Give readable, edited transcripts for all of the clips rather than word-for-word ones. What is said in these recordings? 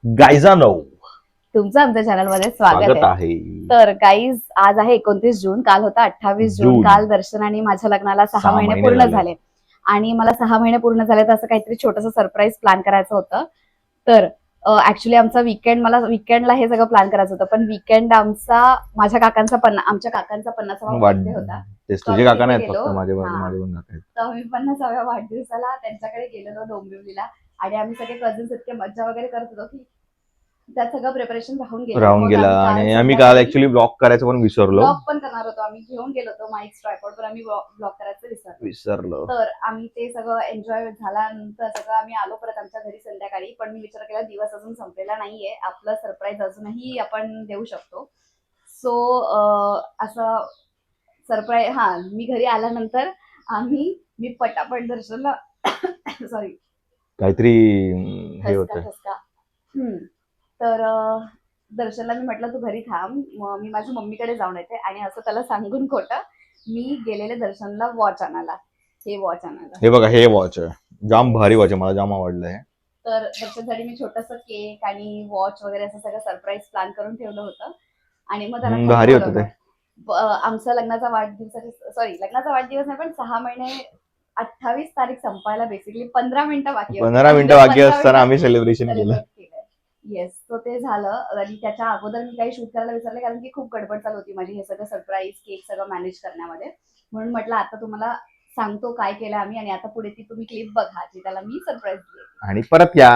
गायजानो तुमचं आमच्या चॅनल मध्ये स्वागत स्वागत आहे. आहे. तर गाईज आज आहे 29 जून, काल होता 28 जून. जून. काल दर्शन आणि माझ्या लग्नाला 6 6 महिने महिने पूर्ण झाले. झाले आणि मला 6 महिने पूर्ण झाले तर असं काहीतरी छोटंसं सरप्राईज प्लॅन करायचं होतं. तर ऍक्च्युली आमचा मला विकेंडला हे सगळं प्लॅन करायचं होतं, पण विकेंड आमच्या काकांचा 50वा बर्थडे होता. तेच तर तुझे आम्ही काका तिथे नाहीत, गेलो. फक्त माझे हा. माझे पण काका आहेत. तर आम्ही 50व्या वाढदिवसाला त्यांच्याकडे गेलेलो डोंबिवलीला आणि आम्ही सगळे कझिन्स इतके मज्जा वगैरे करत होतो की त्यात सगळं प्रिपरेशन राहून गेला आणि आम्ही काल ऍक्च्युली ब्लॉग करायचं पण विसरलो. ब्लॉग पण करणार होतो, आम्ही घेऊन गेलो होतो माईक ट्रायपॉड, पण आम्ही ब्लॉग करायचं विसरलो. तर आम्ही ते सगळं एन्जॉय झाल्यानंतर सगळं आम्ही आलो परत आमच्या घरी संध्याकाळी. पण मी विचार केला दिवस अजून संपलेला नाहीये, आपलं सरप्राईज अजूनही आपण देऊ शकतो. सो असं सरप्राईज मी घरी आल्यानंतर मी पटापट दर्शनला सॉरी काहीतरी हे होतं. तर दर्शनला मी म्हटलं तू घरी थांब, मी माझ्या मम्मीकडे जाऊन येते. आणि असं त्याला सांगून खोटं मी गेलेले दर्शनला वॉच आणायला. हे बघा, हे वॉच आहे, जाम भारी वॉच आहे, मला जाम आवडलंय. तर त्याच्यासाठी मी छोटंसं केक आणि वॉच वगैरे असं सगळं सरप्राईज प्लॅन करून ठेवलं होतं. आणि मग त्याला भारी होतं ते. आमचा लग्नाचा वाढदिवस नाही, पण 6 महिने 28 तारीख संपायला बेसिकली 15 मिनिटं बाकी 15 मिनिटं बाकी असताना आम्ही सेलिब्रेशन केलं. येस. तो ते झालं. आणि त्याच्या अगोदर मी काही शूट करायला विसरले, कारण की खूप गडबड चालू होती माझी हे सगळं सरप्राईज केक सगळं मॅनेज करण्यामध्ये. म्हणून म्हटलं आता तुम्हाला सांगतो काय केलं आम्ही, आणि आता पुढे ती तुम्ही क्लिप बघा जी त्याला मी सरप्राईज दिली. आणि परत या.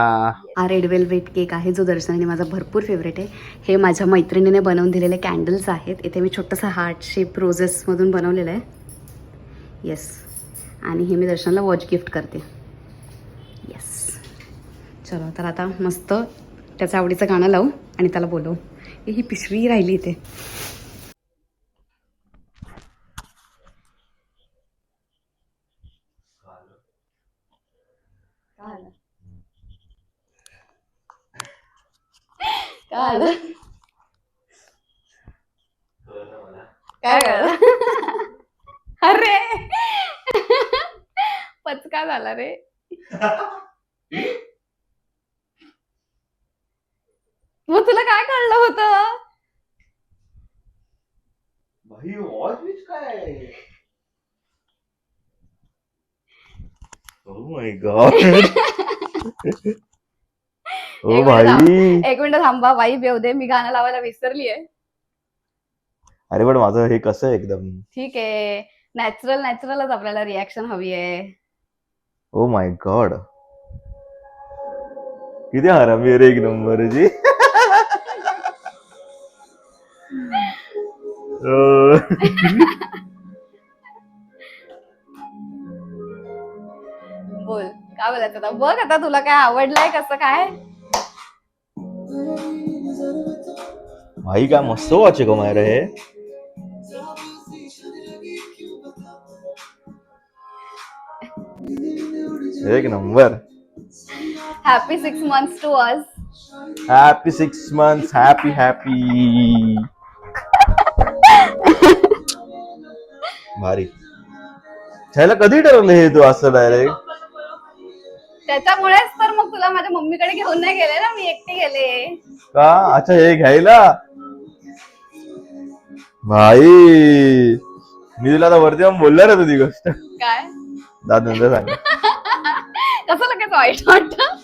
हा रेड वेल्वेट केक आहे जो दर्शनाने माझा भरपूर फेवरेट आहे. हे माझ्या मैत्रिणीने बनवून दिलेले कॅन्डल्स आहेत. इथे मी छोटंसं हार्ट शेप रोजेसमधून बनवलेलं आहे. येस. आणि हे मी दर्शनाला वॉच गिफ्ट करते. येस. चलो तर आता मस्त त्याचं आवडीचं गाणं लावू आणि त्याला बोलवू. ही पिशवी राहिली इथे. काय कळलं? अरे पचका झाला रे. मग तुला काय कळलं होतं? वॉच काय? Oh my God. ओ भाई, एक मिनिट थांबा, बाई बेव दे, मी गाणं लावायला विसरलीये. अरे पण माझं हे कसं आहे एकदम. ठीक आहे, नॅचरलच आपल्याला रिॲक्शन हवी आहे. ओ माय गॉड, किती हरामी आहे रे, एक नंबरची. बोल काय बोलायचं आता. बघ आता तुला काय आवडलंय कसं काय. भाई काय मस्त वॉच आहे का मायरा हे. एक number. Happy 6 months to us. Happy 6 months. Happy भारी. त्याला कधी ठरवलं हे तू असं डायरेक्ट? त्याच्यामुळेच तर मग तुला माझ्या मम्मीकडे घेऊन नाही गेले ना, मी एकटी गेले. का? अच्छा, हे घ्यायला. भाई मी तुला आता वरती जाऊन बोलणार आहे ती गोष्ट. काय दादा सांग. कसं लगेच वाईट वाटतं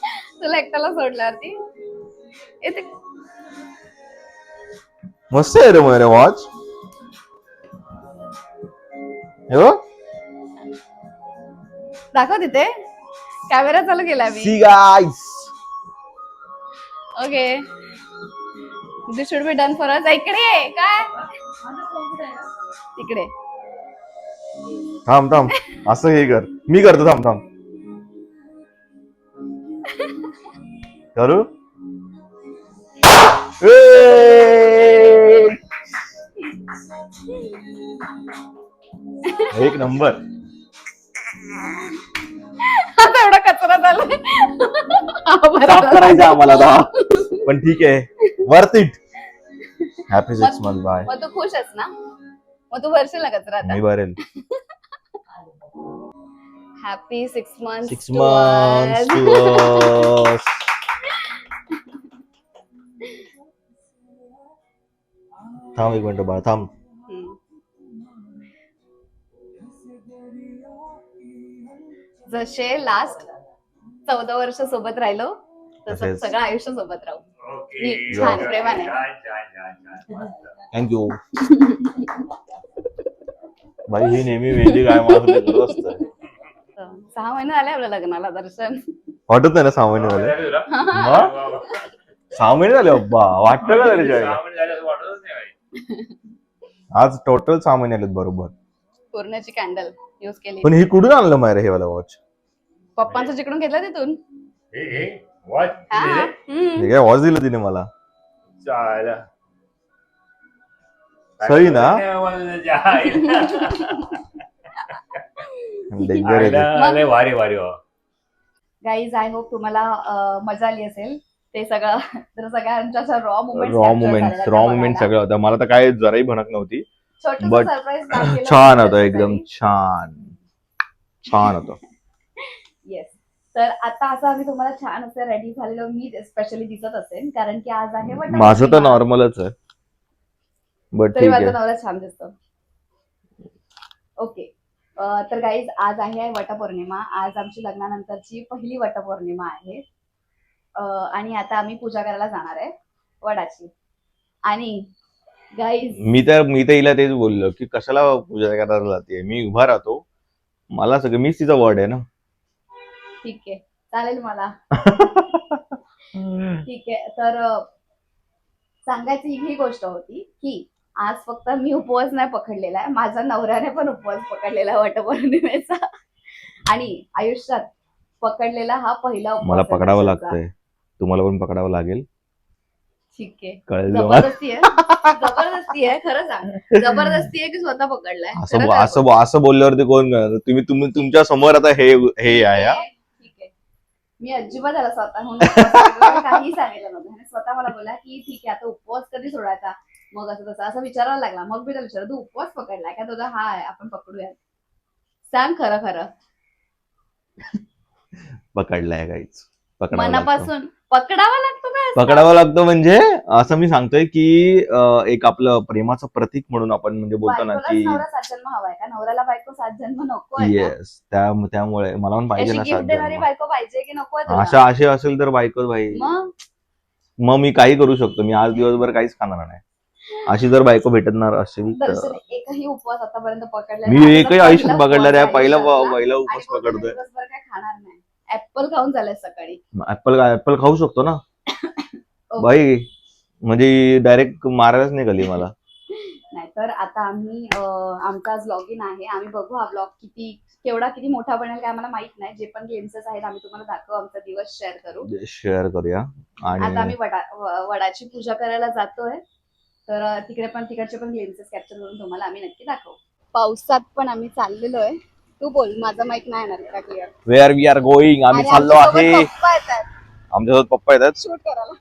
तुला एकट्याला सोडल्यावरती. मस्त आहे रे माझ्या वॉच. हो, दाखव तिथे कॅमेरा चालू केला मी. See guys. Okay, this should be done for us. इकडे काय तिकडे थांब असं हे कर, मी करतो. थांब करू. एक नंबर. आता एवढा कचरा झालाय. साफ करायचं आम्हाला आता, पण ठीक आहे, worth it. Happy 6 months. Bye. मग तू खुश आहेस ना? मग तू भरशील ना कचरा आता? मी भरेल. Happy 6 months 6 months to us. थांब एक मिनिट बाळा थांब. जसे लास्ट 14 वर्ष सोबत राहिलो तसं तसेच. सगळं आयुष्य सोबत राहू. छान प्रेमाने. थँक्यू. बाई ही नेहमी मेहंदी काय मला करत असतं. 6 महिने झाले आपल्या लग्नाला दर्शन. वाटत नाही ना 6 महिने झाले. मग 6 महिने झाले अब्बा वाटतं का त्याच्या आज टोटल 6 महिने आलेत बरोबर. पूर्णाची कॅन्डल युज केली. पण ही कुठून आणलं मायरे हे वाला वॉच? पप्पांचं जिकडून घेतलं तिथून. हे काय वॉच दिलं तिने मला? सही ना? गाईज आय होप तुम्हाला मजा आली असेल. ते सगळं तर सगळ्यांच्या रॉ मुमेंट सगळं होतं. मला तर काय जराही भणक नव्हती. But सरप्राईज छान होतं एकदम छान होतं. येस. तर आता असं आम्ही तुम्हाला छान असं रेडी झालेलं मी स्पेशली दिसत असेल कारण की आज आहे माझं तर नॉर्मलच आहे. बट तरी ठीक माझा आहे. नवरा छान दिसतो. ओके. तर गाईज आज आहे वटपौर्णिमा. आज आमची लग्नानंतरची पहिली वटपौर्णिमा आहे. आणि आता आम्ही पूजा करायला जाणार आहे वडाची. आणि गाईज मी तर हिला तेच बोललो की कशाला पूजा करायला जाते. मी उभा राहतो. मला सगळं मीच तिचा वर्ड आहे ना. ठीक आहे चालेल मला. ठीक आहे. तर सांगायची ही गोष्ट होती की आज फक्त मी उपवास नाही पकडलेला आहे. माझ्या नवऱ्याने पण उपवास पकडलेला आहे वटपौर्णिमेचा. आणि आयुष्यात पकडलेला हा पहिला उपवास. मला पकडावं लागतंय. तुम्हाला पण पकडावं लागेल. ठीक आहे. कळलं. जबरदस्ती आहे खरं सांग. जबरदस्ती आहे की स्वतः पकडलाय? असं बोलल्यावरती कोण तुम्ही तुमच्या समोर आता हे आहे. ठीक आहे. मी अजिबात आला स्वतःहून काही सांगितलं नव्हतं. स्वतः मला बोला की ठीक आहे आता उपवास कधी सोडायचा. मग असं तसं असं विचारायला लागला. मग मी त्याला विचारलं तू उपवास पकडलाय का? तुझा हा आहे आपण पकडूया. सांग खरं. पकडलाय काहीच. मनापासून पकडावा लागतो काय? पकडावं लागतं म्हणजे असं मी सांगतोय की एक आपलं प्रेमाचं प्रतीक म्हणून आपण म्हणजे बोलतो ना की नवरा 7 जन्म हवाय का? नवऱ्याला बायको 7 जन्म नको आहे. येस त्यामुळे मला पण पाहिजे ना 7 जन्म. बायको पाहिजे की नको? असे असेल तर बायको भाई मग मी काही करू शकतो. मी आज दिवसभर काहीच खाणार नाही. अशी जर बायको भेटणार असेल तर. एकही उपवास आतापर्यंत पकडला मी एकही आयुष्यात पकडणार आहे. पहिला उपवास पकडतोय. काय खाणार नाही. ऍपल खाऊन झालंय सकाळी. ऍपल खाऊ शकतो ना बाई. म्हणजे डायरेक्ट मारायलाच नाही गली मला. नाही तर आता आम्ही आमचा आज लॉग इन आहे. आम्ही बघू हा ब्लॉग किती मोठा बनेल काय आम्हाला माहित नाही. जे पण गेम्सेस आहेत आम्ही तुम्हाला दाखवू. आमचा दिवस शेअर करूया. आणि आता आम्ही वडाची पूजा करायला जातोय. तर तिकडचे पण गेम्सेस कॅप्चर करून तुम्हाला आम्ही नक्की दाखवू. पावसात पण आम्ही चाललेलो आहे. तू बोल माझा माईक नाही येणार का clear? Where we are going. आम्ही चाललो आहे. आमच्यासोबत पप्पा येतात शूट करायला.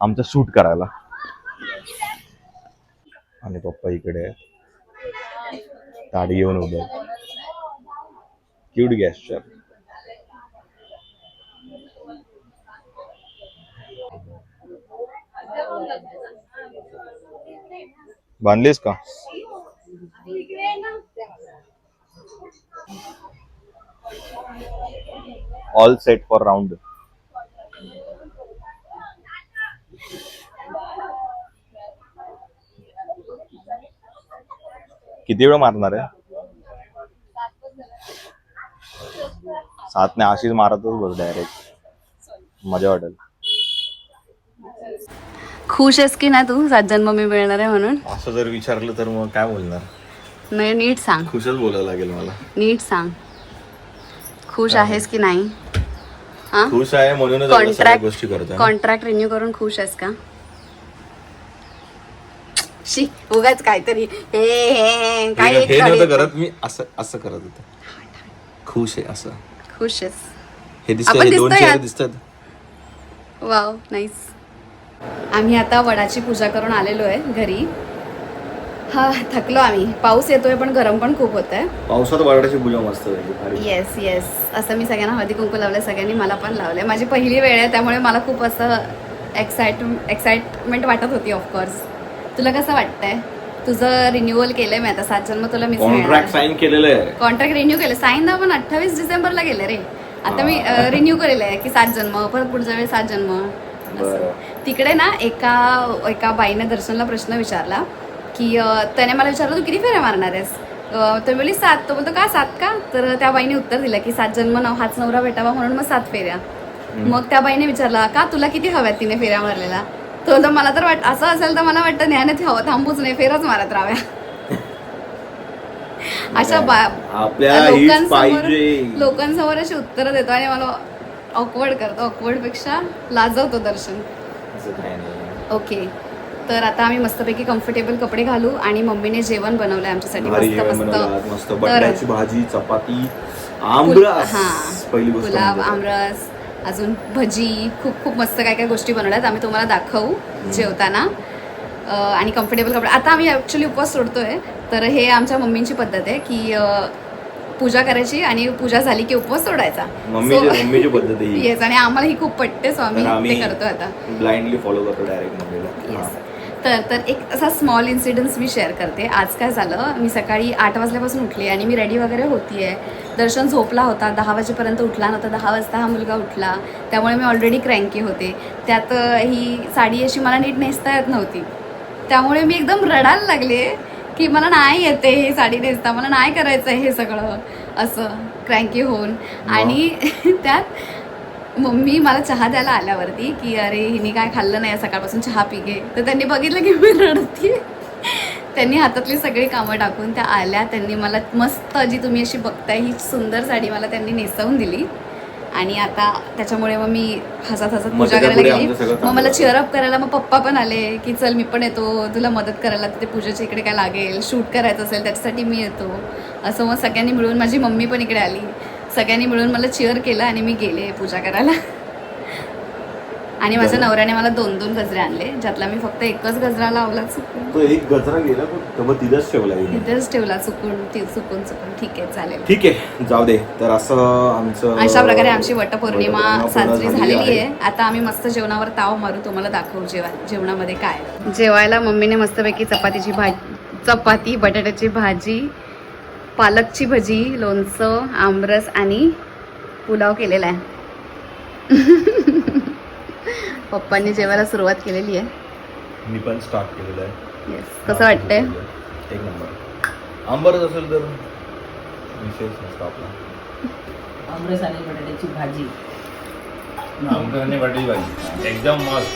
आमचं शूट करायला. आणि पप्पा इकडे ताडी घेऊन उभे. क्यूट गॅस्चर. बांधलीस का? All set for round. किती वेळ मारणार आहे? 7 नाही अशीच मारतच बस डायरेक्ट. मजा वाटेल. खुश आहेस की ना तू 7 जन्म मी मिळणार आहे म्हणून? असं जर विचारलं तर मग काय बोलणार? नाही नीट सांग. खुशच बोलायला लागेल मला. नीट सांग. खुश आहेस की नाही? खुश आहे म्हणूनच सगळ्या गोष्टी करतोय. कॉन्ट्रॅक्ट रिन्यू करून खुश आहेस का? उगाच काहीतरी हे नव्हतं करत मी. असं करत होतं. खुश आहे असं. खुश आहेस. हे दिसतंय. 2 चेहरे दिसतात. Wow nice. आम्ही आता वडाची पूजा करून आलेलो आहे घरी. हा थकलो आम्ही. पाऊस येतोय पण गरम पण खूप होत आहे. पावसात वडाची पूजा मस्त झाली. येस असं मी सगळ्यांना हळदी कुंकू लावलंय. सगळ्यांनी मला पण लावलंय. माझी पहिली वेळ आहे त्यामुळे मला खूप असं एक्साइटमेंट वाटत होती ऑफकोर्स. तुला कसं वाटतंय? तुझं रिन्युअल केलंय मी आता 7 जन्म तुला मिस कॉन्ट्रॅक्ट साईन केलेलं आहे. कॉन्ट्रॅक्ट रिन्यू केलं, साईन आपण 28 डिसेंबरला केलं रे. आता मी रिन्यू केलेलं आहे की 7 जन्म, परत पुढच्या वेळेस 7 जन्म. बरं. तिकडे ना एका बाईने दर्शनला प्रश्न विचारला की त्याने मला विचारलं तू किती फेऱ्या मारणार आहेस? तर बोलली 7. तो बोलतो का 7 का? तर त्या बाईने उत्तर दिलं की 7 जन्म हाच नवरा भेटावा म्हणून मग 7 फेऱ्या. मग त्या बाईने विचारला का तुला किती हव्यात तिने फेऱ्या मारलेला? तो मला तर असं असेल तर मला वाटतं न्यायाने थांबूच नाही, फेरच मारत राहाव्या. अशा लोकांसमोर अशी उत्तरं देतो आणि मला ऑकवर्ड करतो. ऑकवर्ड पेक्षा लाजवतो दर्शन. ओके, तर आता आम्ही मस्तपैकी कम्फर्टेबल कपडे घालू आणि मम्मीने जेवण बनवलंय आमच्यासाठी मस्त बटाट्याची भाजी, चपाती, आमरस, पहिली गोष्ट पुलाव, आमरस, अजून भजी, खूप खूप मस्त काय काय गोष्टी बनवल्यात. आम्ही तुम्हाला दाखवू जेवताना. आणि कम्फर्टेबल कपडे. आता आम्ही ॲक्च्युली उपवास सोडतोय, तर हे आमच्या मम्मींची पद्धत आहे की पूजा करायची आणि पूजा झाली की उपवास सोडायचा. मम्मीची पद्धत आहे. येस, आणि आम्हाला ही खूप पटते, सो आम्ही ते करतो आता. ब्लाइंडली फॉलो करतो डायरेक्ट मम्मीला. तर एक असा स्मॉल इन्सिडन्स मी शेअर करते. आज काय झालं, मी सकाळी 8 वाजल्यापासून उठली आणि मी रेडी वगैरे होतीये. दर्शन झोपला होता, 10 वाजेपर्यंत उठला नव्हता. 10 वाजता हा मुलगा उठला, त्यामुळे मी ऑलरेडी क्रँकी होते. त्यात ही साडी अशी मला नीट नेसता येत नव्हती, त्यामुळे मी एकदम रडायला लागले की मला नाही येते ही साडी नेसता, मला नाही करायचं हे सगळं, असं क्रँकी होऊन. आणि त्यात मम्मी मला चहा द्यायला आल्यावरती की अरे हिने काय खाल्लं नाही सकाळपासून, चहा पी घे. तर त्यांनी बघितलं की मी रडते. त्यांनी हातातली सगळी कामं टाकून त्या आल्या. त्यांनी मला मस्त जी तुम्ही अशी बघताय ही सुंदर साडी मला त्यांनी नेसवून दिली. आणि आता त्याच्यामुळे मग मी हसत पूजा करायला गेली. मग मला चिअरअप करायला मग पप्पा पण आले की चल मी पण येतो तुला मदत करायला, तिथे पूजेच्या इकडे काय लागेल, शूट करायचं असेल त्याच्यासाठी मी येतो, असं. मग सगळ्यांनी मिळून, माझी मम्मी पण इकडे आली, सगळ्यांनी मिळून मला चिअर केलं आणि मी गेले पूजा करायला. आणि माझ्या नवऱ्याने मला 2-2 गजरे आणले, ज्यातला मी फक्त एकच गजरा लावला चुकून. तो एक गजरा गेला पण तिथेच ठेवला चुकून. ठीक आहे, चालेल, ठीक आहे, जाऊ दे. तर असं आमचं अशा प्रकारे आमची वटपौर्णिमा साजरी झालेली आहे. आता आम्ही मस्त जेवणावर ताव मारू, तुम्हाला दाखवू जेवणामध्ये काय. जेवायला मम्मीने मस्तपैकी चपाती, बटाट्याची भाजी, पालकची भजी, लोणचं, आमरस आणि पुलाव केलेला आहे. पप्पांनी जेवायला सुरुवात केलेली आहे, मी पण स्टार्ट केलेलं आहे. येस, कसं वाटतंय? एक नंबर. आंबरस असेल तर विशेष नसतं आपला. आमरस आणि बटाट्याची भाजी आमरस आणि बटाट्याची भाजी एकदम मस्त.